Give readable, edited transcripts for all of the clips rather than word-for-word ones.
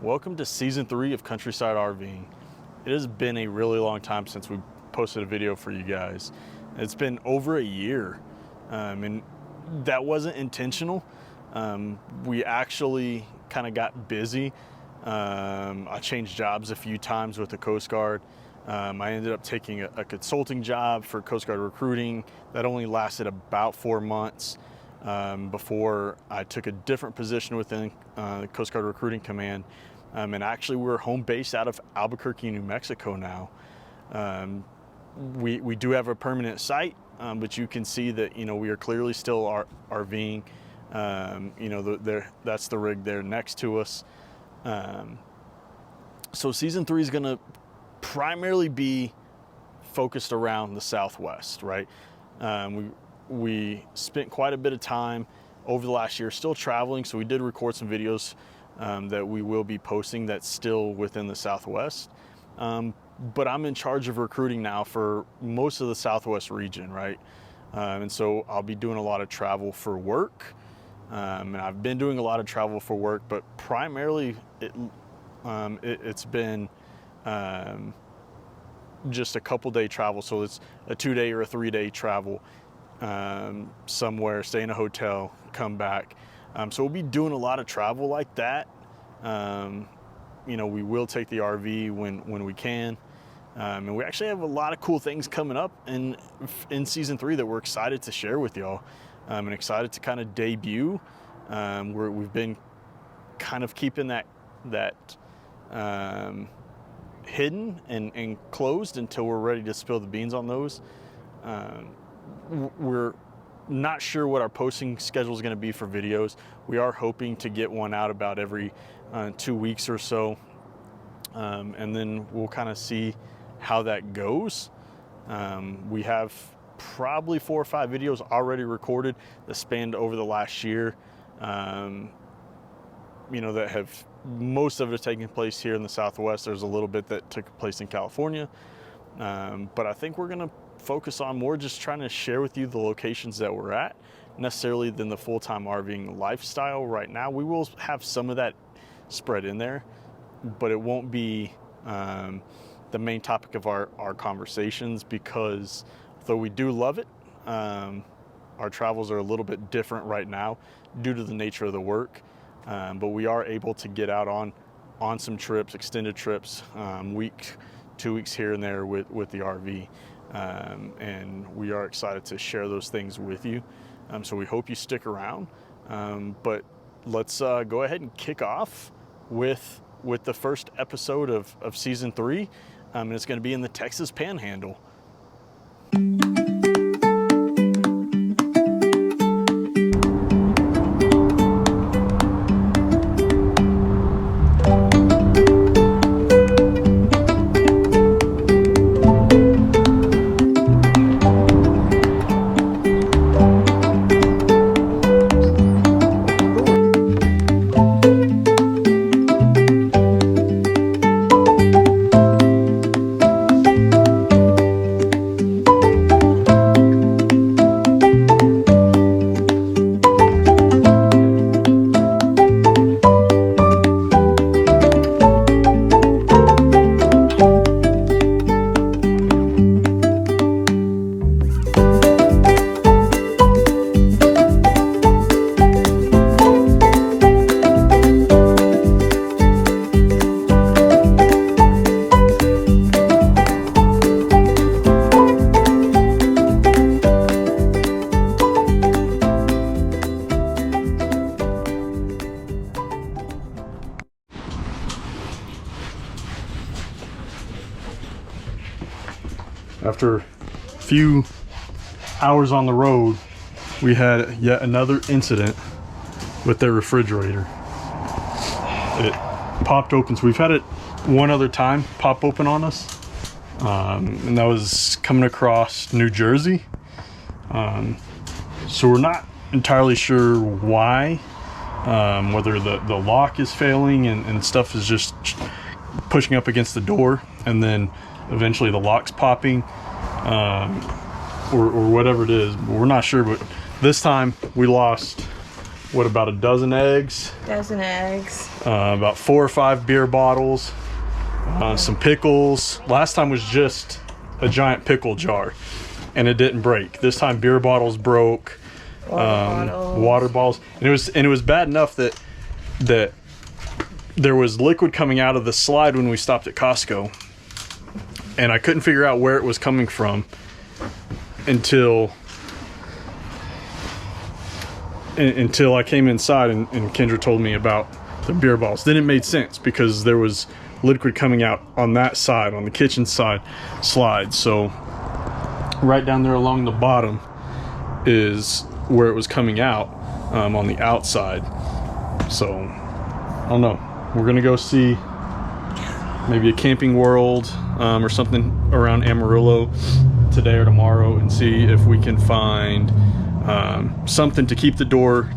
Welcome to season 3 of Countryside RVing. It has been a really long time since we posted a video for you guys. It's been over a year, and that wasn't intentional. We actually kind of got busy. I changed jobs a few times with the Coast Guard. I ended up taking a consulting job for Coast Guard recruiting that only lasted about 4 months before I took a different position within the Coast Guard Recruiting Command. And actually we're home based out of Albuquerque, New Mexico now. We do have a permanent site, but you can see that, we are clearly still RVing. That's the rig there next to us. So season 3 is gonna primarily be focused around the Southwest, right? We spent quite a bit of time over the last year still traveling, so we did record some videos that we will be posting that's still within the Southwest. But I'm in charge of recruiting now for most of the Southwest region, right? And so I'll be doing a lot of travel for work. And I've been doing a lot of travel for work, but primarily it's been just a couple day travel. So it's a 2-day or a 3-day travel somewhere, stay in a hotel, come back. So we'll be doing a lot of travel like that. We will take the RV when we can. And we actually have a lot of cool things coming up in season 3 that we're excited to share with y'all, and excited to kind of debut. We've been kind of keeping that hidden and closed until we're ready to spill the beans on those. We're not sure what our posting schedule is going to be for videos. We are hoping to get one out about every 2 weeks or so, and then we'll kind of see how that goes. We have probably 4 or 5 videos already recorded that spanned over the last year, that have, most of it taking place here in the Southwest. There's a little bit that took place in California, but I think we're going to focus on more just trying to share with you the locations that we're at, necessarily than the full-time RVing lifestyle right now. We will have some of that spread in there, but it won't be the main topic of our conversations, because though we do love it, our travels are a little bit different right now due to the nature of the work. But we are able to get out on some trips, extended trips, 2 weeks here and there with the RV. And we are excited to share those things with you. So we hope you stick around. But let's go ahead and kick off with the first episode of season 3. And it's going to be in the Texas Panhandle. After a few hours on the road, we had yet another incident with their refrigerator. It popped open. So we've had it one other time pop open on us, and that was coming across New Jersey. So we're not entirely sure why, whether the lock is failing and stuff is just pushing up against the door, and then eventually the lock's popping, or whatever it is. We're not sure, but this time we lost what, about a dozen eggs. Dozen eggs. About 4 or 5 beer bottles. Some pickles. Last time was just a giant pickle jar, and it didn't break. This time beer bottles broke. Water bottles. And it was bad enough that there was liquid coming out of the slide when we stopped at Costco, and I couldn't figure out where it was coming from until I came inside and Kendra told me about the beer bottles. Then it made sense because there was liquid coming out on that side, on the kitchen side slide. So right down there along the bottom is where it was coming out, on the outside. So I don't know, we're gonna go see maybe a Camping World or something around Amarillo today or tomorrow and see if we can find something to keep the door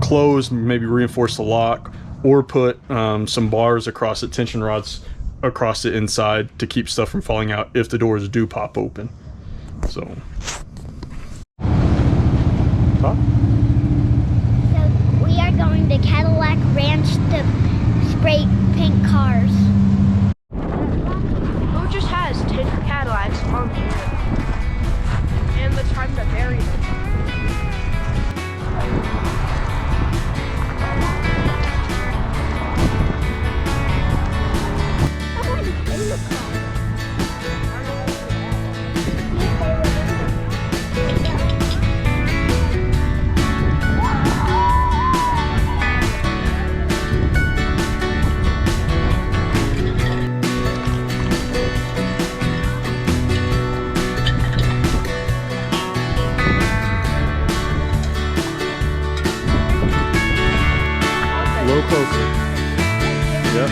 closed, maybe reinforce the lock, or put some bars across it, tension rods across it inside to keep stuff from falling out if the doors do pop open. So So we are going to Cadillac Ranch to spray paint cars. Who just has 10 Cadillacs on here? And the time to bury them. low poker. Yep.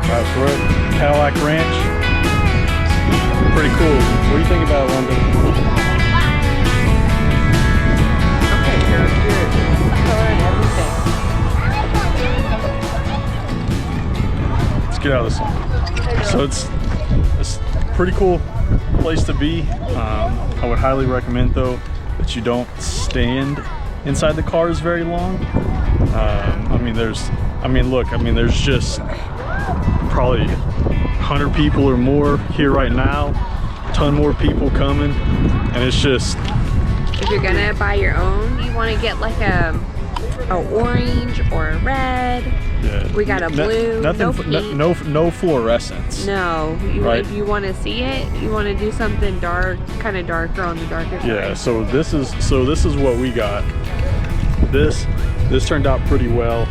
Alright, so we're at Cadillac Ranch. Pretty cool. What do you think about it, London? Okay, very good. Color and everything. Let's get out of this one. So it's a pretty cool place to be. I would highly recommend though that you don't stand inside the cars very long. There's just probably 100 people or more here right now, a ton more people coming, and it's just, if you're gonna buy your own, you want to get like a orange or a red. yeah, We got a blue, no pink. no fluorescence. No, Right. if you want to see it, you want to do something dark, kind of darker on the darker side. Yeah, so this is what we got. This turned out pretty well.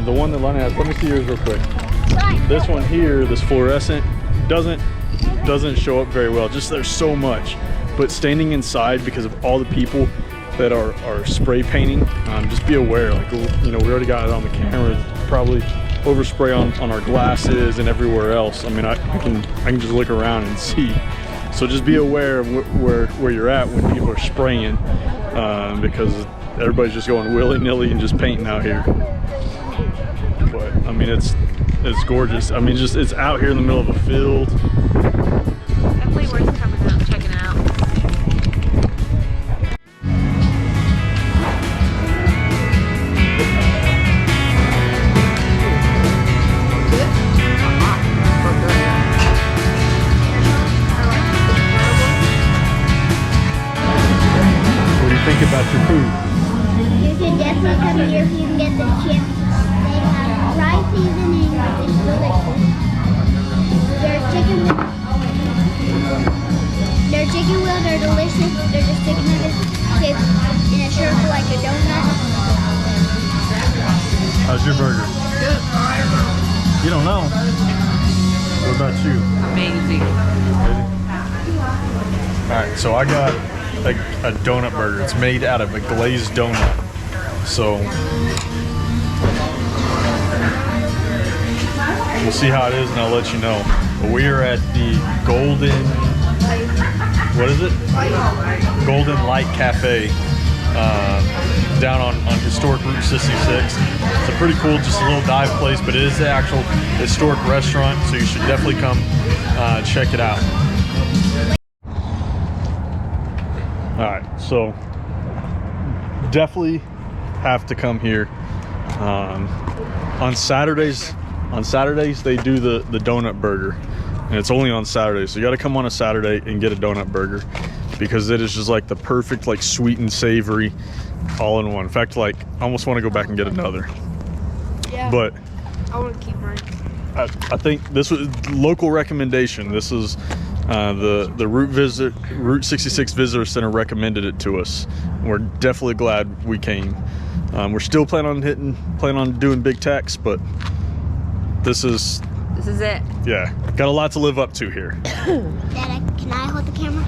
The one that Lana has, let me see yours real quick. This one here, this fluorescent, doesn't show up very well. Just there's so much, but standing inside because of all the people that are spray painting, just be aware. Like, we already got it on the camera. Probably overspray on our glasses and everywhere else. I mean, I can just look around and see. So just be aware of where you're at when people are spraying, because everybody's just going willy-nilly and just painting out here. But I mean, it's gorgeous. I mean, it's out here in the middle of a field. Definitely worth coming out and checking out. What do you think about your food? You should definitely come here if you can get the chance. They have fry seasoning, which is delicious. Their chicken wheels are delicious. They're just chicken nuggets shaped in a circle like a donut. How's your burger? Good. You don't know. What about you? Amazing. All right, so I got a donut burger. It's made out of a glazed donut. So we'll see how it is, and I'll let you know. But we are at the Golden Light Cafe down on historic Route 66. It's a pretty cool, just a little dive place, but it is the actual historic restaurant, so you should definitely come check it out. All right, so definitely have to come here. On Saturdays they do the donut burger, and it's only on Saturdays, so you got to come on a Saturday and get a donut burger, because it is just like the perfect, like, sweet and savory all in one. In fact, like, I almost want to go back and get another. Yeah. But I want to keep mine. I think this was local recommendation. This is the Route 66 Visitor Center recommended it to us. We're definitely glad we came. We're still planning on doing Big Tex, but this is it. Yeah, got a lot to live up to here. Dad, can I hold the camera?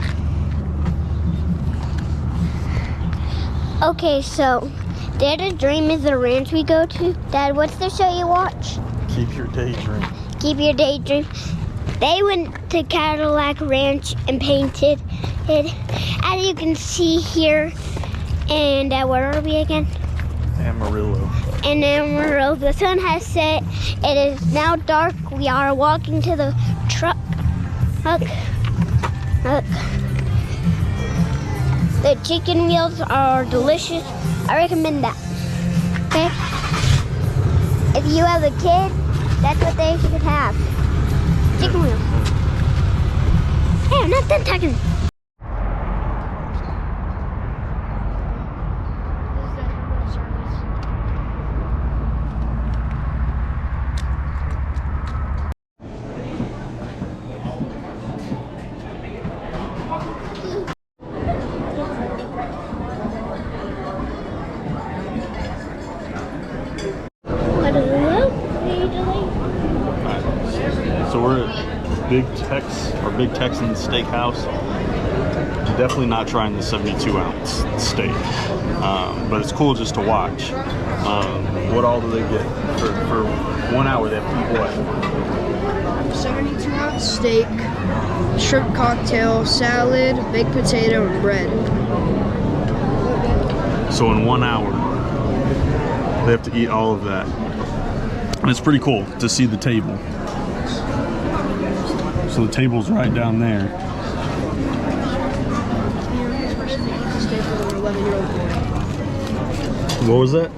Okay, so Dad, a dream is the ranch we go to. Dad, what's the show you watch? Keep your daydream. Keep your daydream. They went to Cadillac Ranch and painted it, as you can see here. And where are we again? Amarillo. In Amarillo. The sun has set. It is now dark. We are walking to the truck. Look. The chicken wheels are delicious. I recommend that. Okay? If you have a kid, that's what they should have. Chicken wheels. Hey, I'm not done talking. So we're at Big Texan Steakhouse. Definitely not trying the 72-ounce steak, but it's cool just to watch. What all do they get for 1 hour? They have to eat what? 72-ounce steak, shrimp cocktail, salad, baked potato, and bread. So in 1 hour, they have to eat all of that. And it's pretty cool to see the table. So the table's right down there. What was that?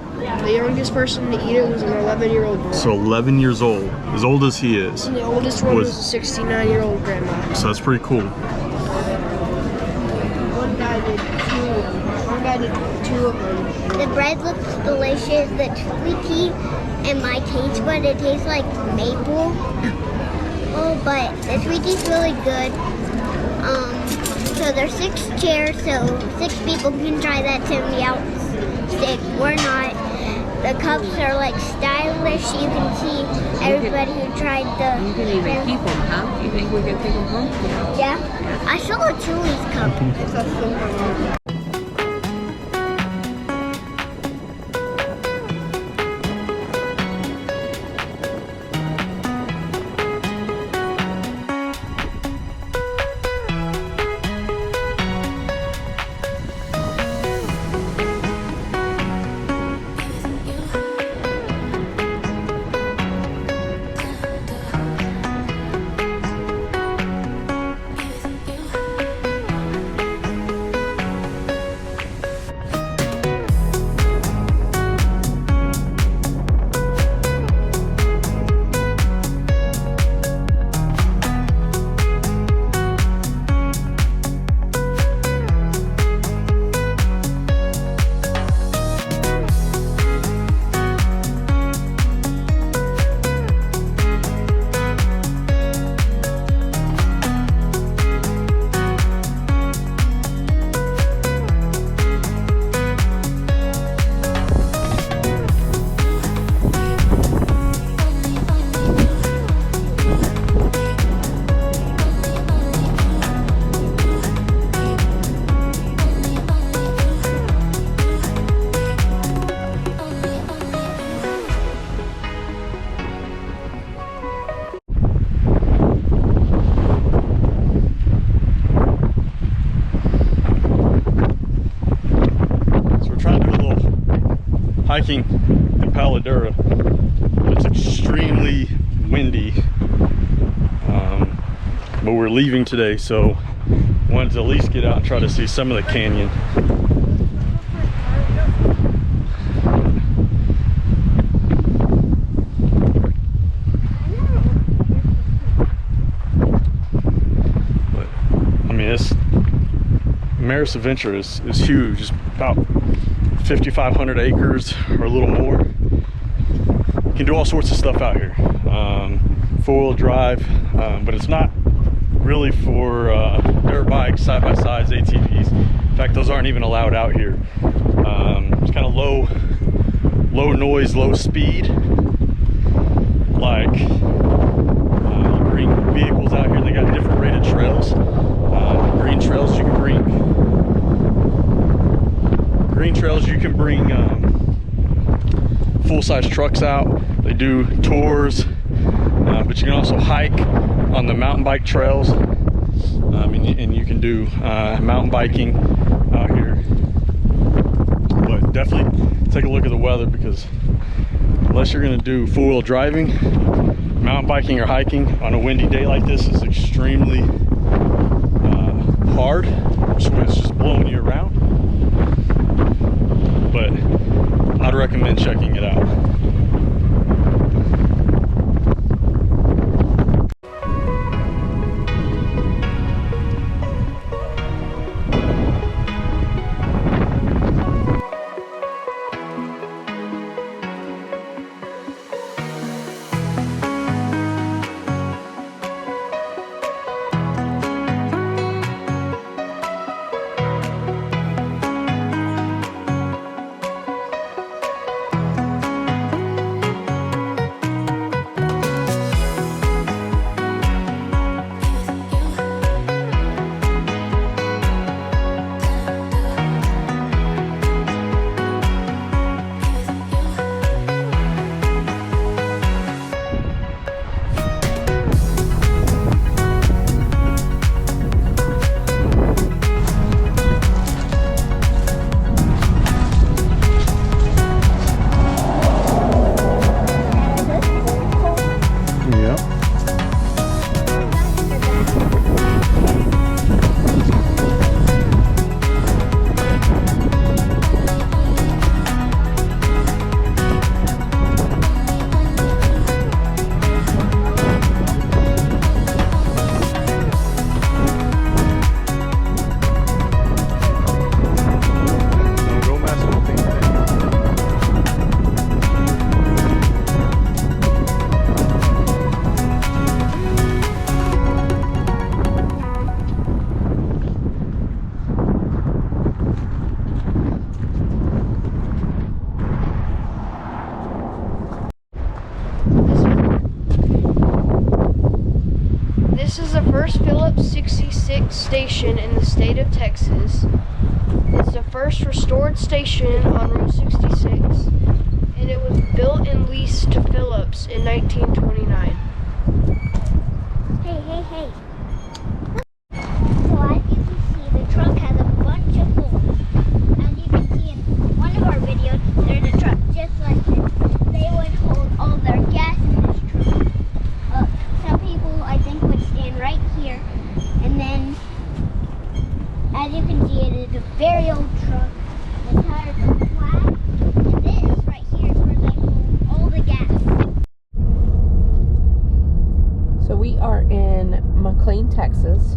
The youngest person to eat it was an 11-year-old boy. So 11 years old, as old as he is. And the oldest one was a 69-year-old grandma. So that's pretty cool. One guy did two of them. The bread looks delicious. The Twinkie and my taste bud, it tastes like maple. Oh, but the Twinkies really good. So there's 6 chairs, so 6 people can try that 70-ounce steak. We're not. The cups are like stylish. You can see everybody who tried the. You can even keep them, huh? You think we can take them home? Yeah. I saw a Chili's cup. parking in Paladura. It's extremely windy, but we're leaving today, so wanted to at least get out and try to see some of the canyon. But I mean, this Merus Adventure is huge. It's about 5,500 acres or a little more. You can do all sorts of stuff out here. Four-wheel drive, but it's not really for dirt bikes, side-by-sides, ATVs. In fact, those aren't even allowed out here. It's kind of low noise, low speed. Like, you bring vehicles out here, they got different rated trails. Green trails you can bring full-size trucks out. They do tours, but you can also hike on the mountain bike trails, and you can do mountain biking out here. But definitely take a look at the weather, because unless you're going to do four-wheel driving, mountain biking or hiking on a windy day like this is extremely hard. So it's just blowing you around. But I'd recommend checking it out. This is the first Phillips 66 station in the state of Texas. It's the first restored station on Route 66, and it was built and leased to Phillips in 1929. Hey. So as you can see, the truck has a bunch of holes. As you can see in one of our videos, there's a truck just like this. They would hold all their gas in this truck. Some people, I think, would stand right here. And then, as you can see, it is a very old truck. The tires are flat. And this right here is where they hold all the gas. So we are in McLean, Texas.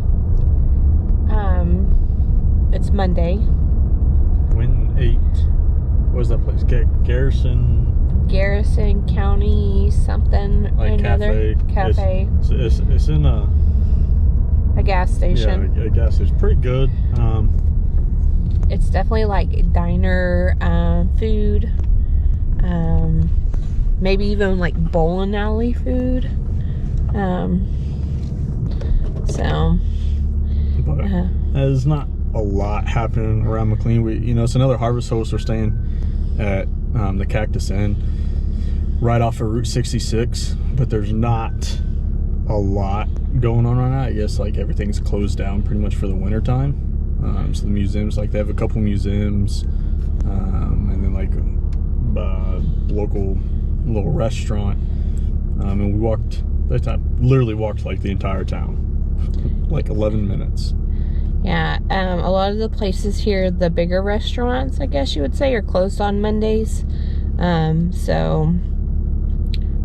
It's Monday. Win 8. What was that place? Garrison County something or Like another. Cafe. It's in a gas station. Yeah, a gas station. Pretty good. It's definitely like diner food. Maybe even like bowling alley food. There's not a lot happening around McLean. It's another harvest host. We're staying at the Cactus Inn right off of Route 66, but there's not a lot going on right now. I guess like everything's closed down pretty much for the winter time. So the museums, like they have a couple museums, and then like local little restaurant, and we walked. That time, literally walked like the entire town, like 11 minutes. Yeah, a lot of the places here, the bigger restaurants, I guess you would say, are closed on Mondays. So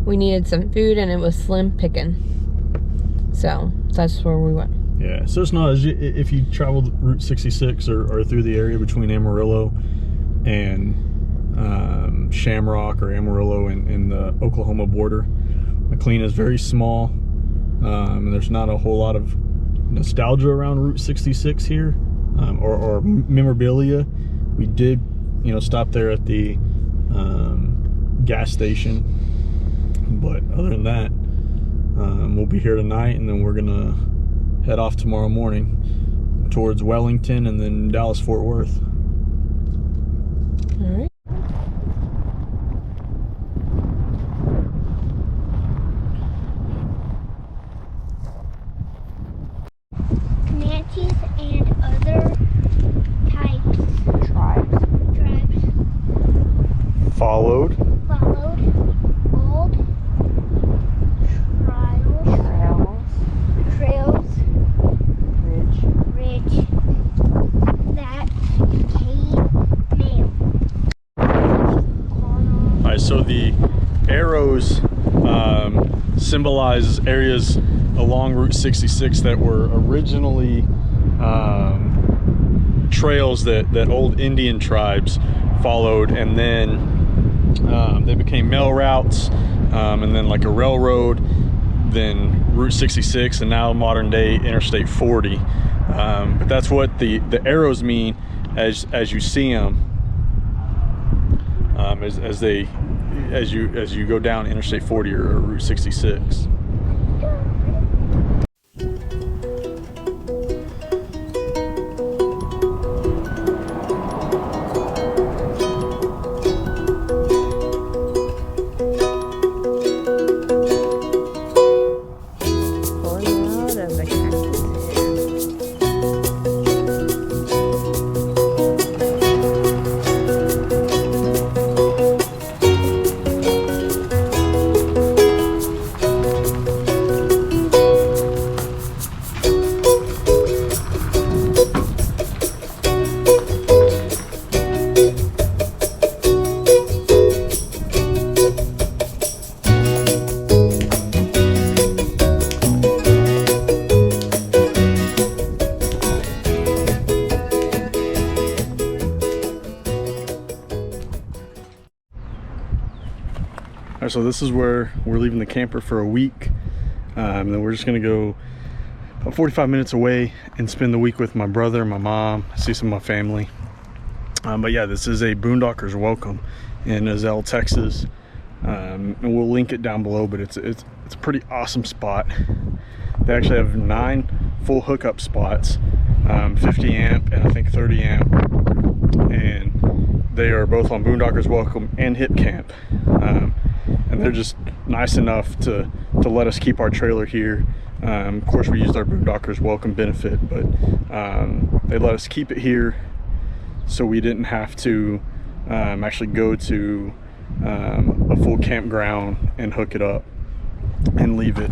we needed some food, and it was slim picking. So that's where we went. Yeah, so it's not as if you traveled Route 66 or through the area between Amarillo and Shamrock or Amarillo and the Oklahoma border. McLean is very small, and there's not a whole lot of nostalgia around Route 66 here, or memorabilia. We did, stop there at the gas station, but other than that, we'll be here tonight, and then we're gonna head off tomorrow morning towards Wellington and then Dallas-Fort Worth. All right. Comanches and other types. Tribes. Followed Old trails, ridge that came mail. All right, so the arrows symbolize areas along Route 66 that were originally trails that old Indian tribes followed, and then they became mail routes, and then like a railroad, then Route 66, and now modern day Interstate 40. But that's what the arrows mean as you see them, as you go down Interstate 40 or Route 66. Alright, so this is where we're leaving the camper for a week, and then we're just gonna go about 45 minutes away and spend the week with my brother, my mom, see some of my family. But yeah, this is a Boondocker's Welcome in Azell, Texas, and we'll link it down below. But it's a pretty awesome spot. They actually have 9 full hookup spots, 50 amp and I think 30 amp, and they are both on Boondocker's Welcome and Hip Camp. And they're just nice enough to let us keep our trailer here. Of course, we used our Boondocker's Welcome benefit, but they let us keep it here so we didn't have to actually go to a full campground and hook it up and leave it.